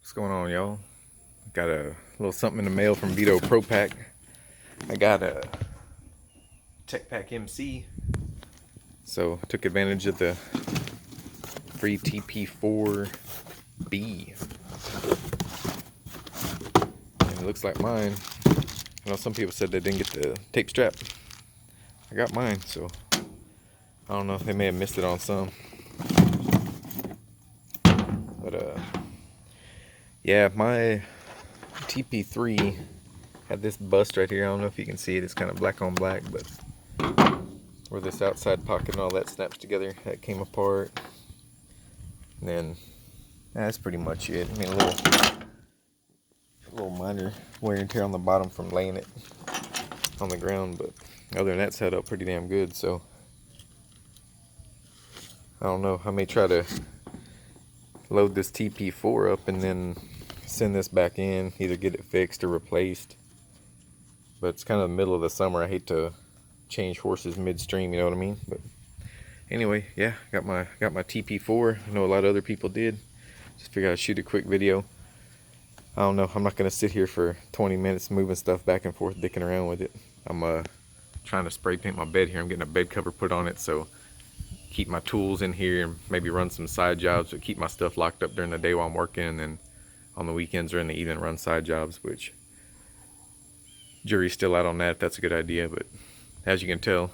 What's going on, y'all? Got a little something in the mail from VETO Pro Pack. I got a Tech Pack MC, so took advantage of the free TP4b. And it looks like mine. I know some people said they didn't get the tape strap. I got mine, so I don't know. They may have missed it on some. But yeah, my TP3 had this bust right here. I don't know if you can see it. It's kind of black on black, but where this outside pocket and all that snaps together, that came apart. And then that's pretty much it. I mean, a little minor wear and tear on the bottom from laying it on the ground, but other than that, it's held up pretty damn good. So I don't know. I may try to load this TP4 up and then send this back in, either get it fixed or replaced. But it's kind of the middle of the summer. I hate to change horses midstream, you know what I mean? But anyway, yeah, got my TP4. I know a lot of other people did. Just figured I'd shoot a quick video. I don't know. I'm not gonna sit here for 20 minutes moving stuff back and forth, dicking around with it. I'm trying to spray paint my bed here. I'm getting a bed cover put on it, so keep my tools in here and maybe run some side jobs, but keep my stuff locked up during the day while I'm working, and then on the weekends or in the evening run side jobs, which jury's still out on that if that's a good idea. But as you can tell,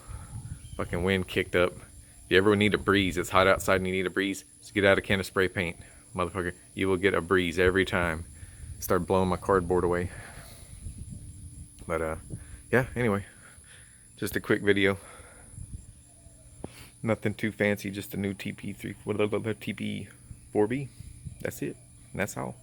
fucking wind kicked up. If you ever need a breeze, it's hot outside and you need a breeze, just get out a can of spray paint, motherfucker. You will get a breeze every time. Start blowing my cardboard away. But yeah, anyway, just a quick video. Nothing too fancy, just a new TP4b. That's it. And that's all.